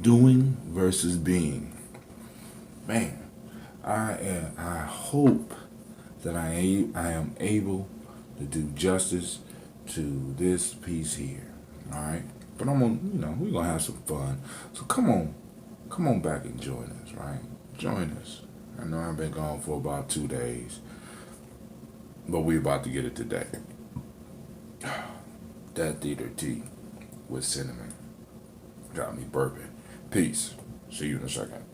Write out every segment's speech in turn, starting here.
Doing versus being. Man, I hope that I am able to do justice to this piece here. All right, but I'm gonna we're gonna have some fun. So come on back and join us. Right, join us. I know I've been gone for about 2 days, but we about to get it today. That theater tea with cinnamon got me burping. Peace. See you in a second.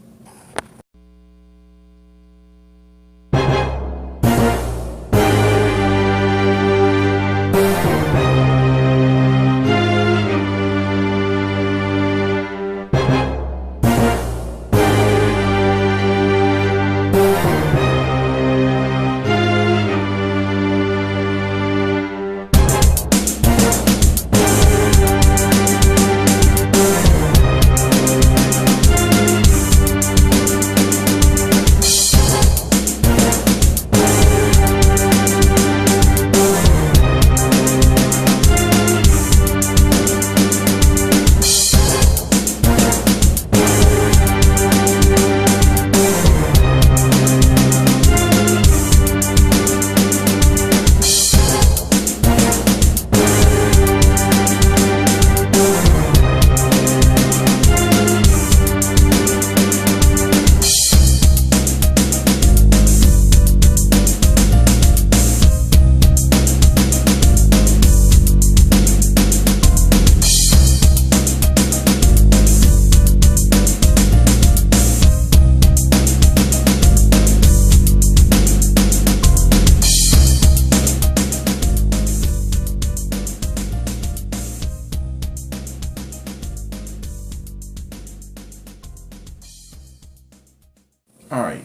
All right,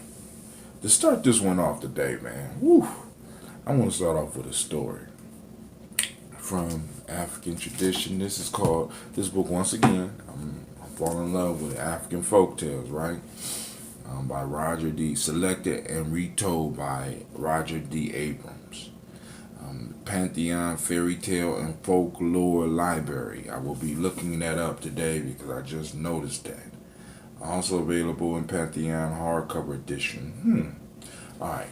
to start this one off today, man. Woo, I want to start off with a story from African tradition. This book once again. I'm falling in love with African folk tales, right? By Roger D. Selected and retold by Roger D. Abrams. Pantheon Fairy Tale and Folklore Library. I will be looking that up today because I just noticed that. Also available in Pantheon hardcover edition. Alright.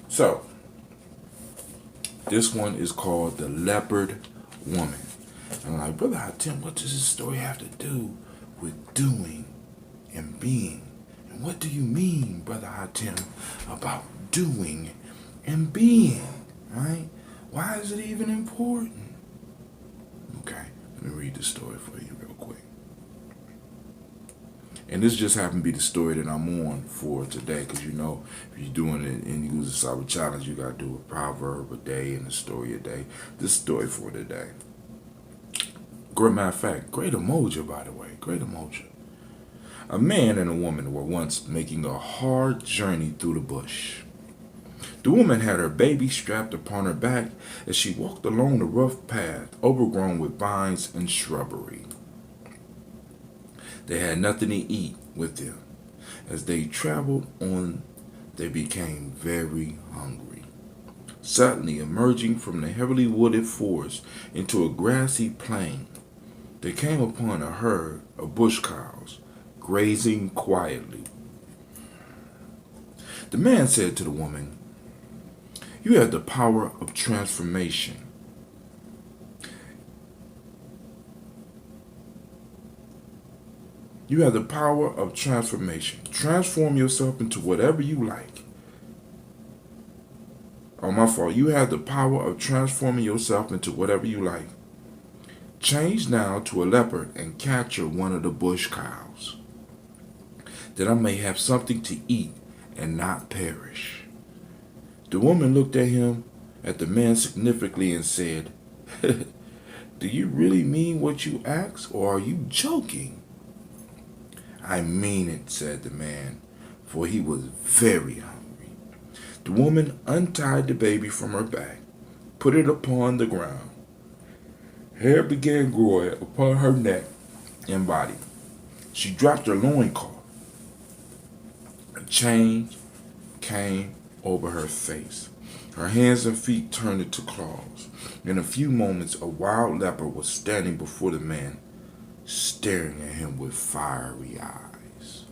So, this one is called The Leopard Woman. And I'm like, Brother Hatim, what does this story have to do with doing and being? And what do you mean, Brother Hatim, about doing and being? Right? Why is it even important? Okay, let me read the story for you real quick. And this just happened to be the story that I'm on for today, because if you're doing it in the User Cyber Challenge, you got to do a proverb a day and a story a day. This story for today. Great matter of fact, great emoji, by the way. Great emoji. A man and a woman were once making a hard journey through the bush. The woman had her baby strapped upon her back as she walked along the rough path overgrown with vines and shrubbery. They had nothing to eat with them. As they traveled on, they became very hungry. Suddenly, emerging from the heavily wooded forest into a grassy plain, they came upon a herd of bush cows grazing quietly. The man said to the woman, "You have the power of transformation. You have the power of transformation. Transform yourself into whatever you like." Oh, my fault. You have the power of transforming yourself into whatever you like. Change now to a leopard and capture one of the bush cows, that I may have something to eat and not perish. The woman looked at the man significantly and said, "Do you really mean what you ask, or are you joking?" "I mean it," said the man, for he was very hungry. The woman untied the baby from her back, put it upon the ground. Hair began growing upon her neck and body. She dropped her loincloth. A change came over her face. Her hands and feet turned into claws. In a few moments, a wild leopard was standing before the man. staring at him with fiery eyes.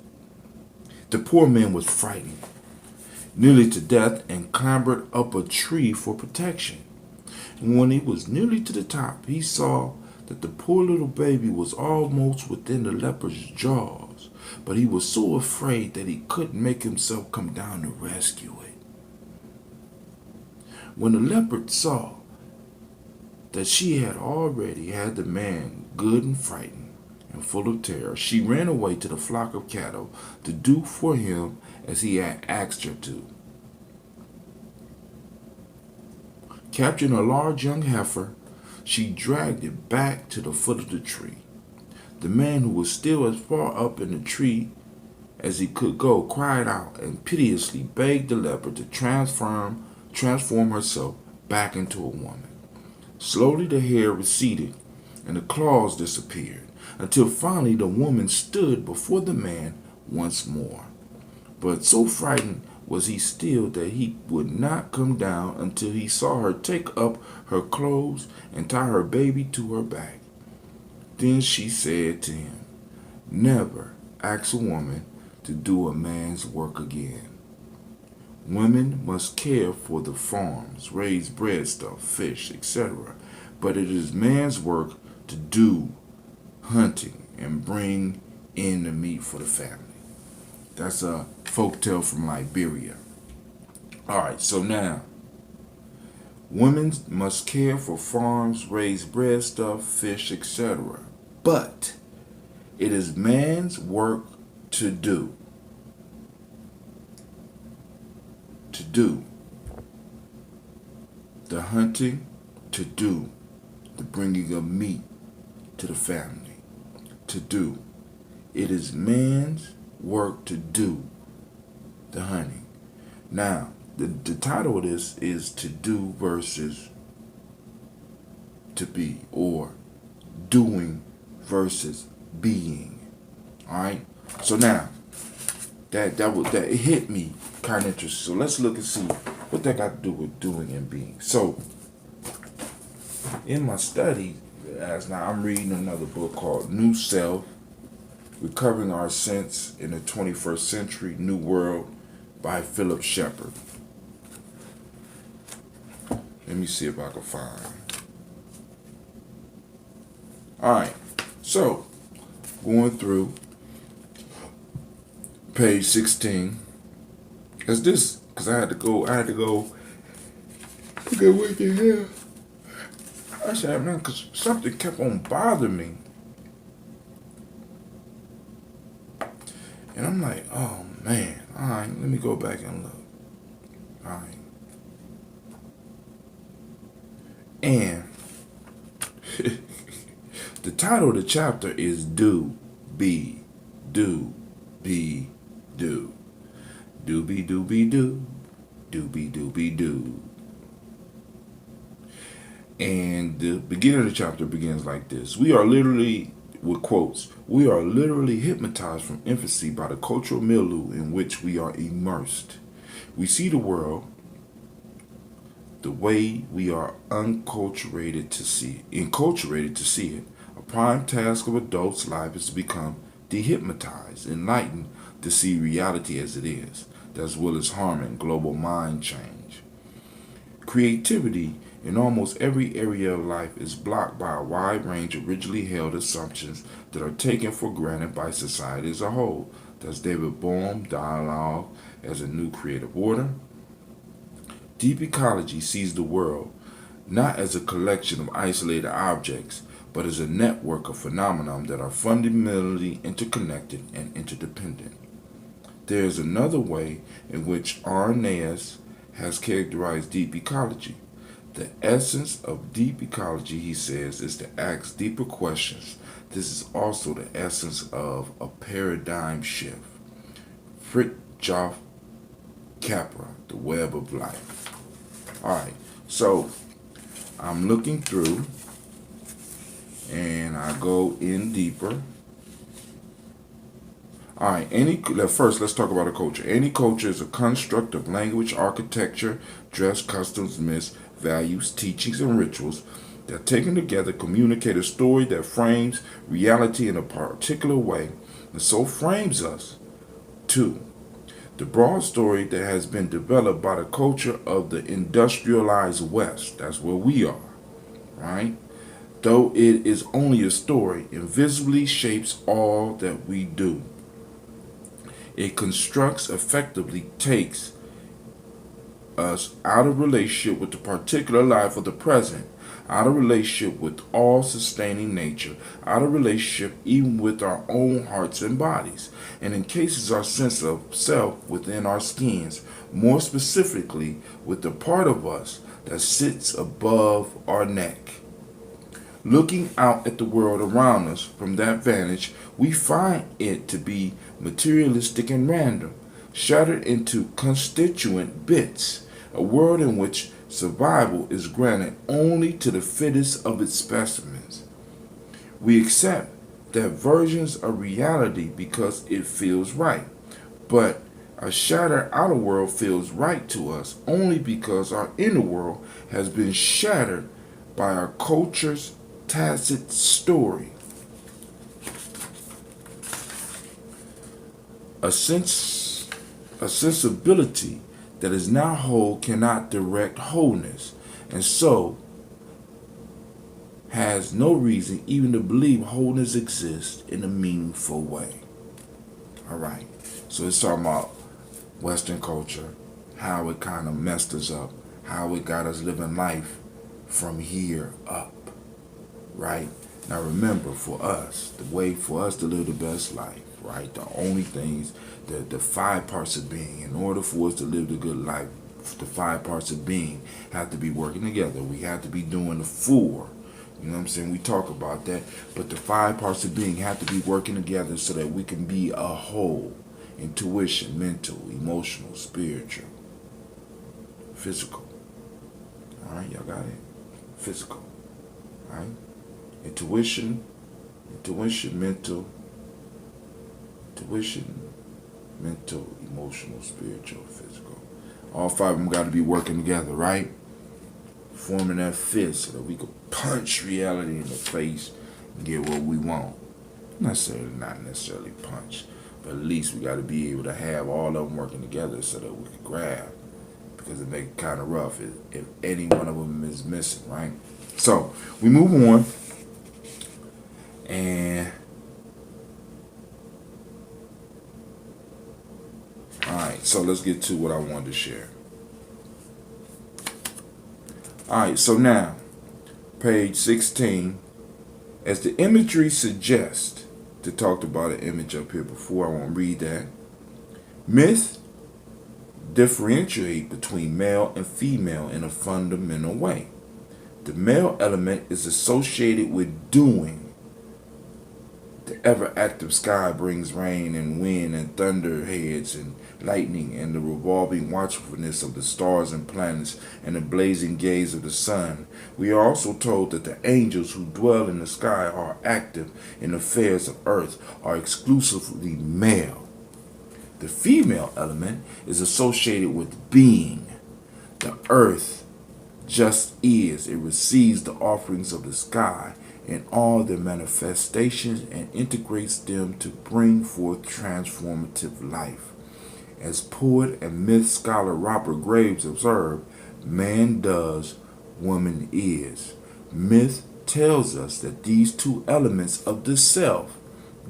The poor man was frightened nearly to death and clambered up a tree for protection. And when he was nearly to the top, he saw that the poor little baby was almost within the leopard's jaws, but he was so afraid that he couldn't make himself come down to rescue it. When the leopard saw that she had already had the man good and frightened and full of terror, she ran away to the flock of cattle to do for him as he had asked her to. Capturing a large young heifer, she dragged it back to the foot of the tree. The man, who was still as far up in the tree as he could go, cried out and piteously begged the leopard to transform herself back into a woman. Slowly the hair receded and the claws disappeared, until finally the woman stood before the man once more. But so frightened was he still that he would not come down until he saw her take up her clothes and tie her baby to her back. Then she said to him, "Never ask a woman to do a man's work again. Women must care for the farms, raise breadstuff, fish, etc. But it is man's work to do hunting and bring in the meat for the family." That's a folktale from Liberia. Alright, so now, women must care for farms, raise breadstuff, fish, etc. But it is man's work to do. To do the hunting, to do the bringing of meat to the family. To do. It is man's work to do the hunting. Now, the title of this is to do versus to be, or doing versus being. Alright? So now, that it hit me kind of interesting. So let's look and see what that got to do with doing and being. So, in my study, as now I'm reading another book called New Self, Recovering Our Sense in the 21st Century, New World by Philip Shepard. Let me see if I can find. Alright, so going through page 16. Because I had to go get wicked here. I said, man, because something kept on bothering me. And I'm like, oh man, alright, let me go back and look. Alright. And the title of the chapter is Do, Be, Do, Be, Do. Doobie doobie doo. Doobie doobie doo. And the beginning of the chapter begins like this. We are literally, with quotes, we are literally hypnotized from infancy by the cultural milieu in which we are immersed. We see the world the way we are enculturated to see it. A prime task of adults' life is to become dehypnotized, enlightened to see reality as it is, as well as harming global mind change. Creativity in almost every area of life is blocked by a wide range of rigidly held assumptions that are taken for granted by society as a whole. Thus, David Bohm dialogue as a new creative order. Deep ecology sees the world not as a collection of isolated objects, but as a network of phenomena that are fundamentally interconnected and interdependent. There is another way in which Arrhenius has characterized deep ecology. The essence of deep ecology, he says, is to ask deeper questions. This is also the essence of a paradigm shift. Fritjof Capra, The Web of Life. Alright, so I'm looking through and I go in deeper. Alright, first let's talk about a culture. Any culture is a construct of language, architecture, dress, customs, myths, values, teachings, and rituals that taken together communicate a story that frames reality in a particular way and so frames us too. The broad story that has been developed by the culture of the industrialized West, that's where we are, right? Though it is only a story, invisibly shapes all that we do. It constructs, effectively takes us out of relationship with the particular life of the present, out of relationship with all sustaining nature, out of relationship even with our own hearts and bodies, and encases our sense of self within our skins, more specifically with the part of us that sits above our neck. Looking out at the world around us from that vantage, we find it to be materialistic and random, shattered into constituent bits, a world in which survival is granted only to the fittest of its specimens. We accept that versions of reality because it feels right, but a shattered outer world feels right to us only because our inner world has been shattered by our culture's tacit story. A sensibility that is now whole cannot direct wholeness, and so has no reason even to believe wholeness exists in a meaningful way. Alright, so it's talking about Western culture, how it kind of messed us up, how it got us living life from here up. Right? Now remember, for us, the way for us to live the best life, right? The only things, the five parts of being, in order for us to live the good life, the five parts of being have to be working together. We have to be doing the four. You know what I'm saying? We talk about that. But the five parts of being have to be working together so that we can be a whole. Intuition, mental, emotional, spiritual, physical. Alright, y'all got it? Physical. Alright? Intuition, mental, emotional, spiritual, physical. All five of them got to be working together, right? Forming that fist so that we could punch reality in the face and get what we want. Not necessarily punch, but at least we got to be able to have all of them working together so that we can grab. Because it makes it kind of rough if any one of them is missing, right? So we move on. And alright, so let's get to what I wanted to share. Alright, so now, page 16, as the imagery suggests, to talk about an image up here before, I won't read that. Myth differentiate between male and female in a fundamental way. The male element is associated with doing. The ever-active sky brings rain and wind and thunderheads and lightning and the revolving watchfulness of the stars and planets and the blazing gaze of the sun. We are also told that the angels who dwell in the sky are active in affairs of earth, are exclusively male. The female element is associated with being. The earth just is. It receives the offerings of the sky in all their manifestations and integrates them to bring forth transformative life. As poet and myth scholar Robert Graves observed, man does, woman is. Myth tells us that these two elements of the self,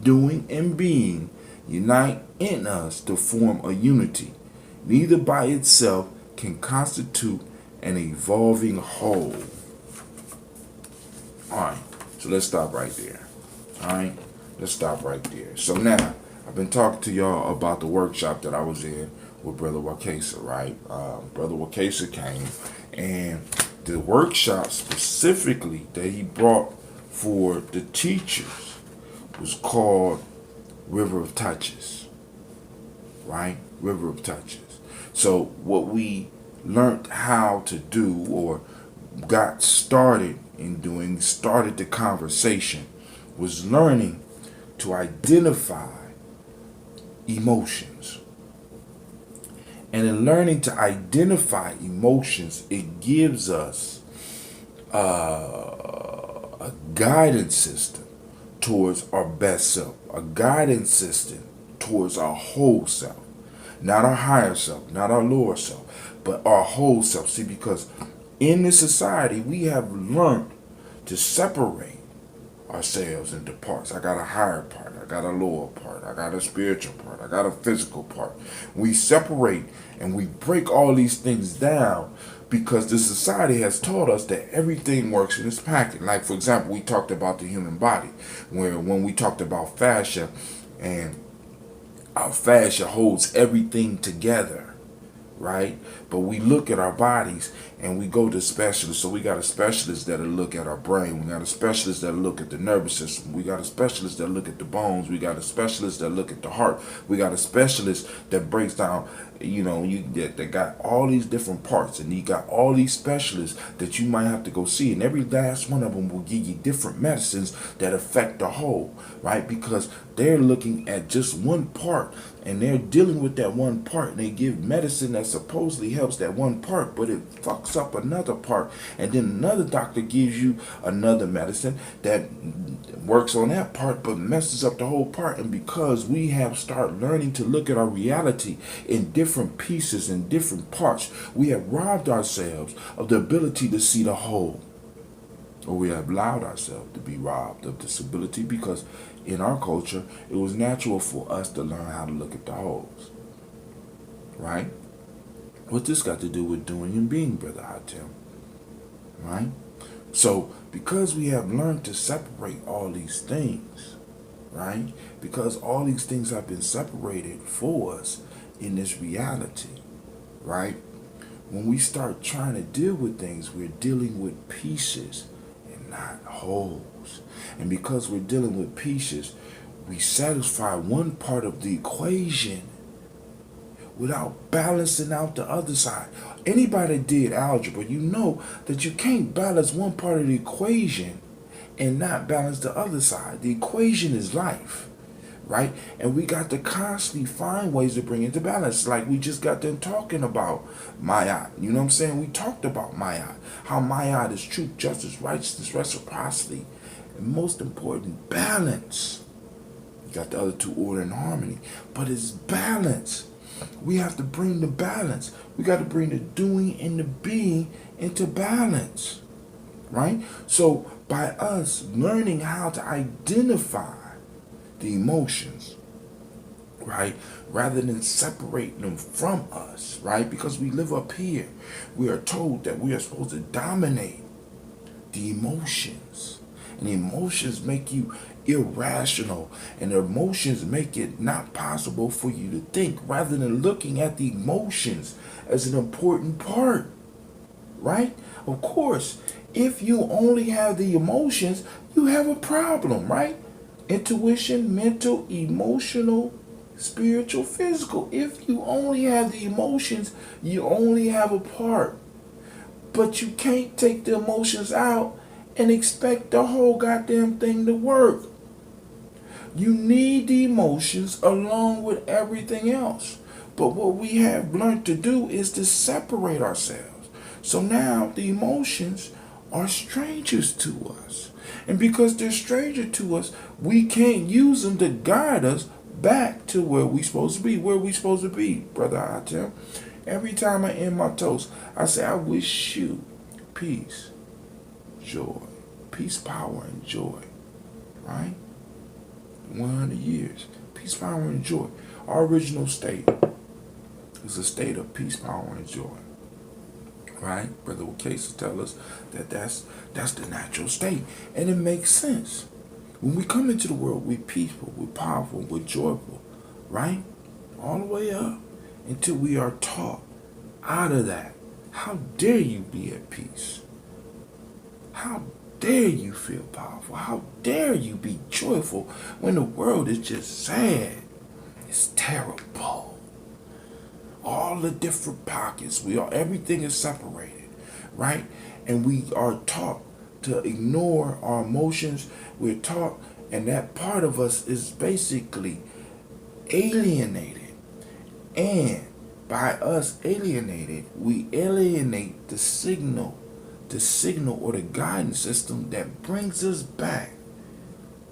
doing and being, unite in us to form a unity. Neither by itself can constitute an evolving whole. Alright, so let's stop right there. Alright, let's stop right there. So now, I've been talking to y'all about the workshop that I was in with Brother Wakesa, right? Brother Wakesa came, and the workshop specifically that he brought for the teachers was called River of Touches, right? River of Touches. So what we learned how to do, or got started in doing, started the conversation, was learning to identify emotions. And in learning to identify emotions, it gives us a guidance system towards our best self, a guidance system towards our whole self, not our higher self, not our lower self, but our whole self. See, because in this society, we have learned to separate ourselves into parts. I got a higher part, I got a lower part, I got a spiritual part, I got a physical part. We separate and we break all these things down because the society has taught us that everything works in its package. Like, for example, we talked about the human body, where when we talked about fascia, and our fascia holds everything together, right? But we look at our bodies and we go to specialists. So we got a specialist that'll look at our brain. We got a specialist that'll look at the nervous system. We got a specialist that look at the bones. We got a specialist that look at the heart. We got a specialist that breaks down, that got all these different parts, and you got all these specialists that you might have to go see, and every last one of them will give you different medicines that affect the whole, right? Because they're looking at just one part and they're dealing with that one part, and they give medicine that supposedly helps that one part, but it fucks up another part, and then another doctor gives you another medicine that works on that part but messes up the whole part. And because we have started learning to look at our reality in different pieces and different parts, we have robbed ourselves of the ability to see the whole, or we have allowed ourselves to be robbed of this ability, because in our culture it was natural for us to learn how to look at the wholes, right? What this got to do with doing and being, Brother Hatem, right? So because we have learned to separate all these things, right? Because all these things have been separated for us in this reality, right? When we start trying to deal with things, we're dealing with pieces and not wholes. And because we're dealing with pieces, we satisfy one part of the equation without balancing out the other side. Anybody that did algebra, you know that you can't balance one part of the equation and not balance the other side. The equation is life, right? And we got to constantly find ways to bring it to balance. Like we just got them talking about Mayat. You know what I'm saying? We talked about Mayat. How Mayat is truth, justice, righteousness, reciprocity, and most important, balance. You got the other two, order and harmony. But it's balance. We have to bring the balance. We got to bring the doing and the being into balance, right? So by us learning how to identify the emotions, right, rather than separating them from us, right? Because we live up here, we are told that we are supposed to dominate the emotions, and the emotions make you irrational, and the emotions make it not possible for you to think, rather than looking at the emotions as an important part, right? Of course, if you only have the emotions, you have a problem, right? Intuition, mental, emotional, spiritual, physical. If you only have the emotions, you only have a part. But you can't take the emotions out and expect the whole goddamn thing to work. You need the emotions along with everything else. But what we have learned to do is to separate ourselves. So now the emotions are strangers to us. And because they're stranger to us, we can't use them to guide us back to where we supposed to be. Where we supposed to be, Brother Hatem. Every time I end my toast, I say, I wish you peace, joy, peace, power, and joy, right? 100 years. Peace, power, and joy. Our original state is a state of peace, power, and joy. Right? Brother Cases tell us that that's the natural state. And it makes sense. When we come into the world, we're peaceful, we're powerful, we're joyful. Right? All the way up until we are taught out of that. How dare you be at peace? How dare you feel powerful? How dare you be joyful when the world is just sad? It's terrible. All the different pockets, everything is separated, right? And we are taught to ignore our emotions. We're taught, and that part of us is basically alienated. And by us alienated, we alienate the signal the signal or the guidance system that brings us back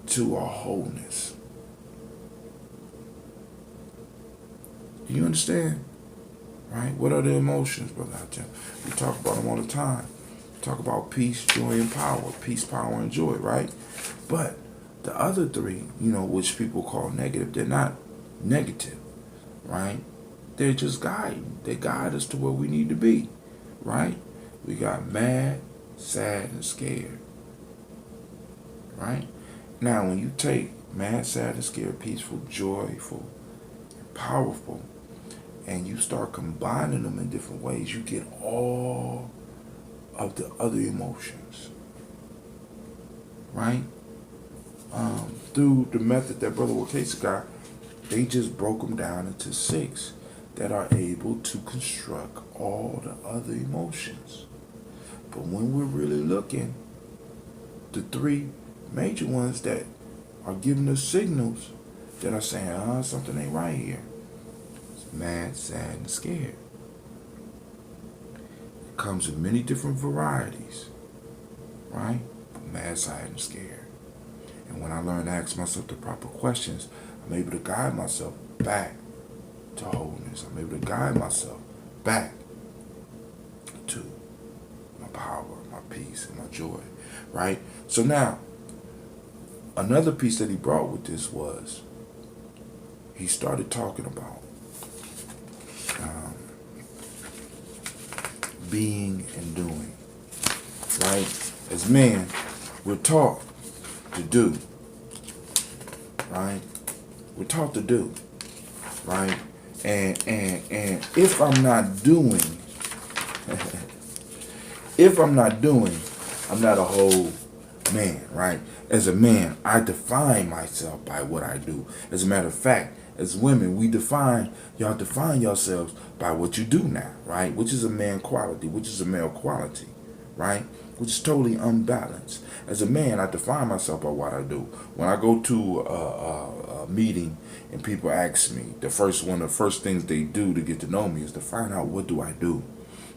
to our wholeness. Do you understand? Right? What are the emotions, Brother Jim? We talk about them all the time. We talk about peace, joy, and power. Peace, power, and joy, right? But the other three, which people call negative, they're not negative, right? They're just guiding. They guide us to where we need to be, right? We got mad, sad, and scared, right? Now, when you take mad, sad, and scared, peaceful, joyful, and powerful, and you start combining them in different ways, you get all of the other emotions, right? Through the method that Brother Wakesa got, they just broke them down into 6 that are able to construct all the other emotions. But when we're really looking, the 3 major ones that are giving us signals that are saying, something ain't right here. It's mad, sad, and scared. It comes in many different varieties, right? But mad, sad, and scared. And when I learn to ask myself the proper questions, I'm able to guide myself back to wholeness. I'm able to guide myself back to my power, my peace, and my joy, right? So now, another piece that he brought with this was he started talking about being and doing, right? As men, we're taught to do, right? We're taught to do, right? And if I'm not doing, I'm not a whole man, right? As a man, I define myself by what I do. As a matter of fact, as women, y'all define yourselves by what you do now, right? Which is a man quality, which is a male quality, right? Which is totally unbalanced. As a man, I define myself by what I do. When I go to a meeting and people ask me, the first things they do to get to know me is to find out what do I do.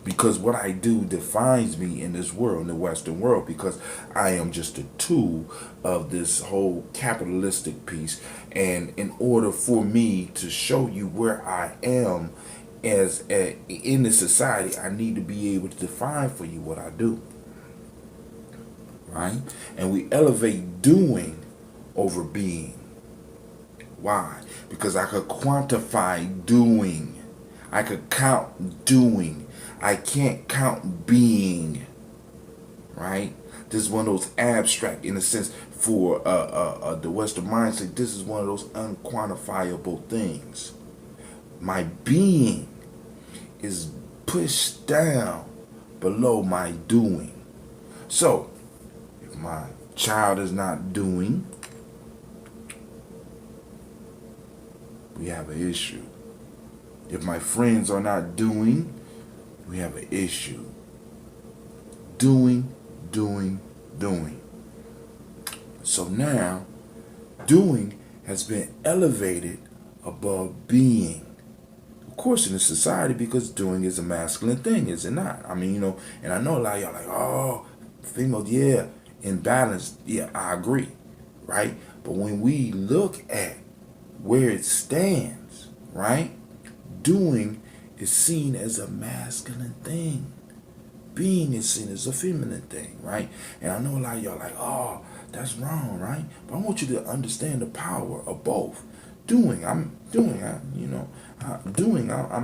Because what I do defines me in this world, in the Western world, because I am just a tool of this whole capitalistic piece. And in order for me to show you where I am in this society, I need to be able to define for you what I do. Right? And we elevate doing over being. Why? Because I could quantify doing. I could count doing. I can't count being. Right? This is one of those abstract, in a sense, for the Western mindset. This is one of those unquantifiable things. My being is pushed down below my doing. So, if my child is not doing, we have an issue. If my friends are not doing, we have an issue. Doing. So now, doing has been elevated above being. Of course, in this society, because doing is a masculine thing, is it not? I mean, and I know a lot of y'all like, oh, females, yeah, in balance, yeah, I agree, right? But when we look at where it stands, right, doing is seen as a masculine thing. Being is seen as a feminine thing, right? And I know a lot of y'all like, oh, that's wrong, right? But I want you to understand the power of both. I'm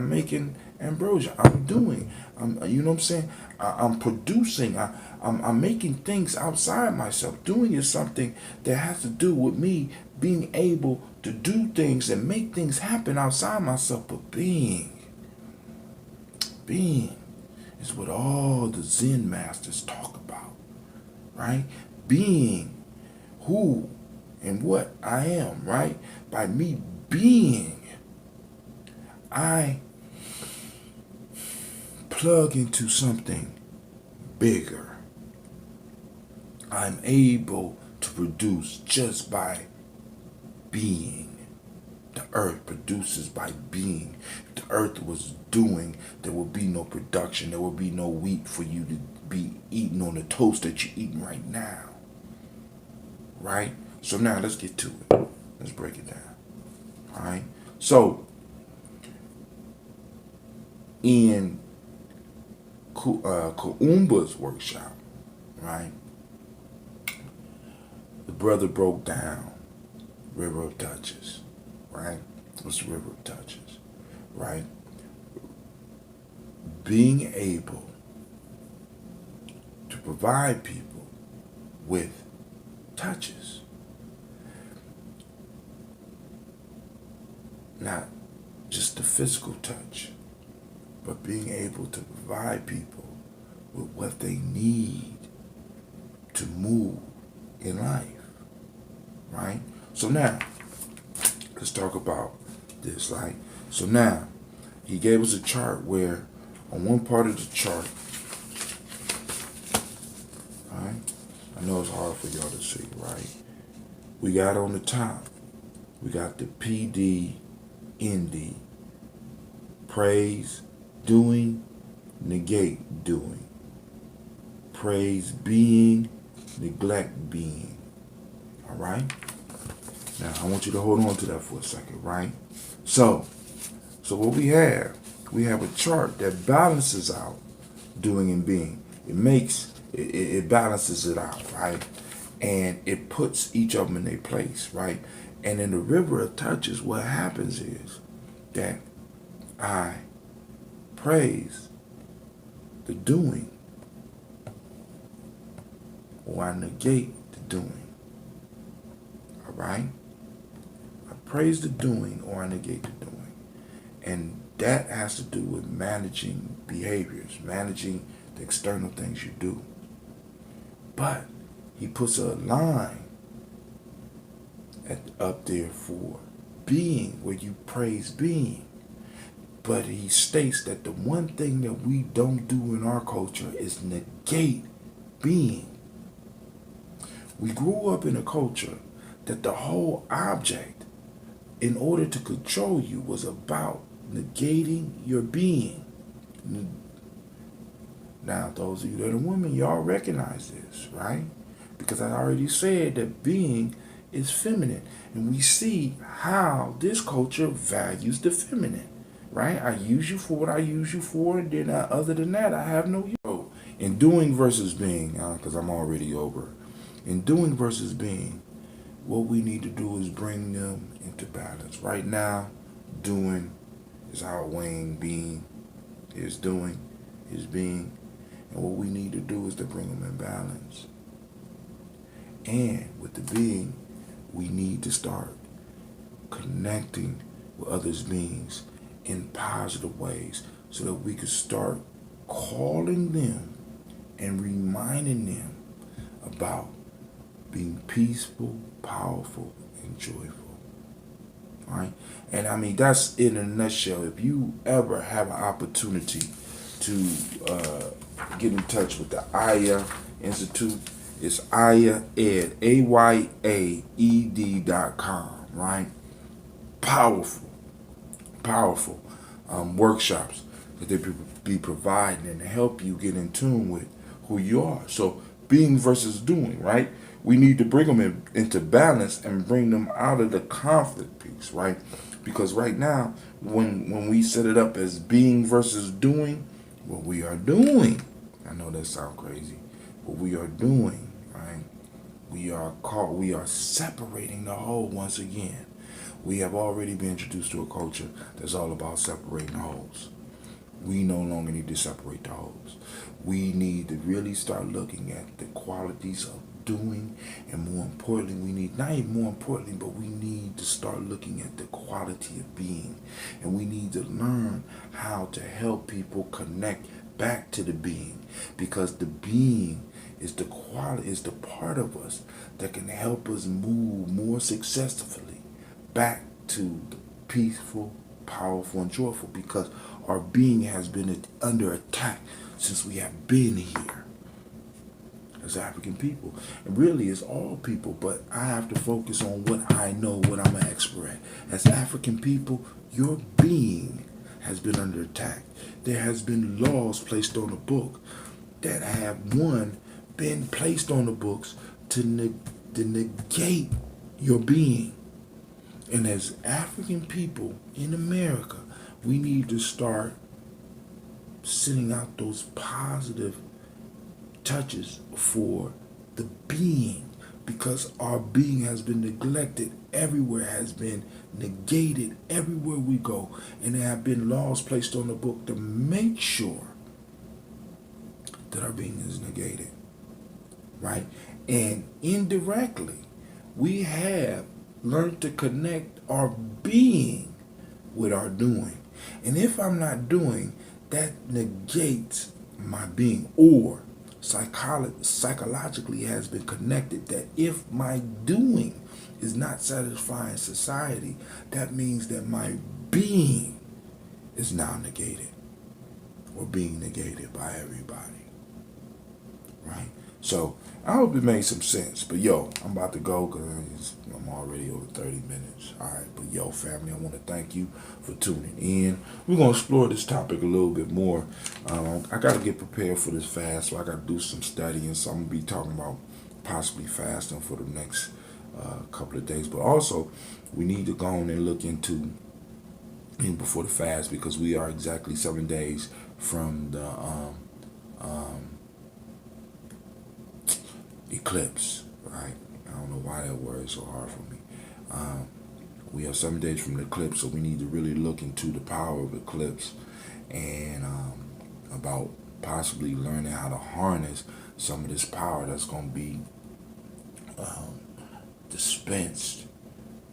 making ambrosia. I'm you know what I'm saying? I'm producing. I'm making things outside myself. Doing is something that has to do with me being able to do things and make things happen outside myself. But being is what all the Zen masters talk about, right? Being who and what I am, right? By me being, I plug into something bigger. I'm able to produce just by being. The earth produces by being. If the earth was doing, there would be no production. There would be no wheat for you to be eating on the toast that you're eating right now. Right? So now let's get to it. Let's break it down. All right? So, in Kuumba's workshop, right, the brother broke down River of Touches, right? What's the River of Touches, right? Being able to provide people with touches. Not just the physical touch, but being able to provide people with what they need to move in life, right? So now, let's talk about this, right? So now, he gave us a chart where on one part of the chart, all right, I know it's hard for y'all to see, right? We got on the top, we got the PD, ND, praise, doing, negate, doing. Praise, being, neglect, being. All right? Now, I want you to hold on to that for a second, right? So what we have a chart that balances out doing and being. It balances it out, right? And it puts each of them in their place, right? And in the river of touches, what happens is that I praise the doing or I negate the doing. All right? I praise the doing or I negate the doing. And that has to do with managing behaviors, managing the external things you do. But he puts a line up there for being, where you praise being. But he states that the one thing that we don't do in our culture is negate being. We grew up in a culture that the whole object, in order to control you, was about negating your being. Now, those of you that are women, y'all recognize this, right? Because I already said that being is feminine. And we see how this culture values the feminine, right? I use you for what I use you for, and then other than that, I have no use. In doing versus being, because I'm already over. In doing versus being, what we need to do is bring them into balance. Right now, doing is outweighing being, is doing, is being. And what we need to do is to bring them in balance. And with the being, we need to start connecting with others' beings in positive ways so that we can start calling them and reminding them about being peaceful, powerful, and joyful. All right? And I mean, that's in a nutshell. If you ever have an opportunity to get in touch with the Aya Institute, it's ayaed, AYAED.com, right? Powerful workshops that they be providing and help you get in tune with who you are. So being versus doing, right? We need to bring them into balance and bring them out of the conflict piece, right? Because right now, when we set it up as being versus doing, what we are doing, I know that sounds crazy, what we are doing, right? We are separating the whole once again. We have already been introduced to a culture that's all about separating the wholes. We no longer need to separate the wholes. We need to really start looking at the qualities of doing, and more importantly, we need to start looking at the quality of being. And we need to learn how to help people connect back to the being, because the being is the part of us that can help us move more successfully back to the peaceful, powerful, and joyful, because our being has been under attack since we have been here as African people. And really, it's all people, but I have to focus on what I know, what I'm an expert at. As African people, your being has been under attack. There has been laws placed on the book that have, one, been placed on the books to negate your being. And as African people in America, we need to start sending out those positive touches for the being, because our being has been neglected everywhere, has been negated everywhere we go, and there have been laws placed on the book to make sure that our being is negated, right? And indirectly, we have learned to connect our being with our doing. And if I'm not doing, that negates my being, or psychologically has been connected that if my doing is not satisfying society, that means that my being is now negated, or being negated by everybody, right? So I hope it made some sense. But yo, I'm about to go because I'm already over 30 minutes. All right, but yo, family, I want to thank you for tuning in. We're going to explore this topic a little bit more. I got to get prepared for this fast, so I got to do some studying. So I'm going to be talking about possibly fasting for the next couple of days. But also, we need to go on and look into before the fast, because we are exactly 7 days from the eclipse, right? I don't know why that word is so hard for me. We are 7 days from the eclipse, so we need to really look into the power of eclipse, and about possibly learning how to harness some of this power that's going to be dispensed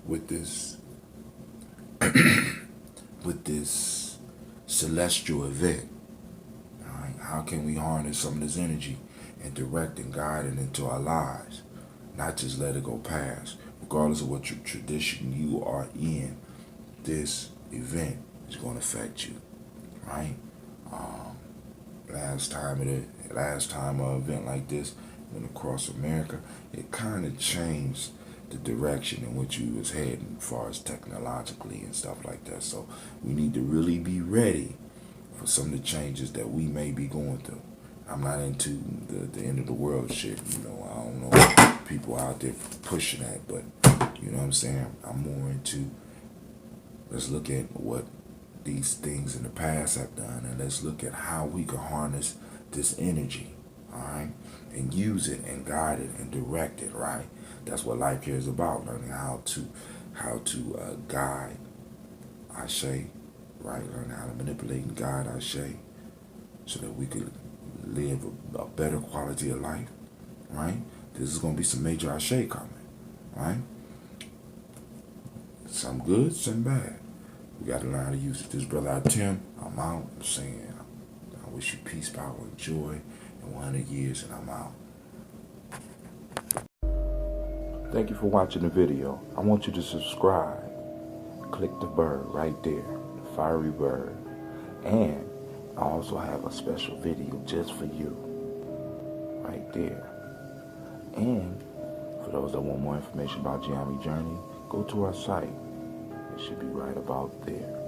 with this with this celestial event. All right? How can we harness some of this energy and direct and guide it into our lives, not just let it go past? Regardless of what tradition you are in, this event is going to affect you, right? Last time an event like this went across America, it kind of changed the direction in which you was heading, as far as technologically and stuff like that. So we need to really be ready for some of the changes that we may be going through. I'm not into the end of the world shit, I don't know people out there pushing that, but you know what I'm saying? I'm more into, let's look at what these things in the past have done, and let's look at how we can harness this energy, all right, and use it and guide it and direct it, right? That's what life here is about, learning how to guide, I say, right? Learn how to manipulate and guide, I say, so that we could live a better quality of life, right? This is going to be some major Ashe coming, right? Some good, some bad. We got to learn how to use it. This brother Tim, I'm out. I'm saying, I wish you peace, power, and joy in 100 years, and I'm out. Thank you for watching the video. I want you to subscribe. Click the bird right there, the fiery bird. And I also have a special video just for you, right there. And for those that want more information about Nyame Journey, go to our site. It should be right about there.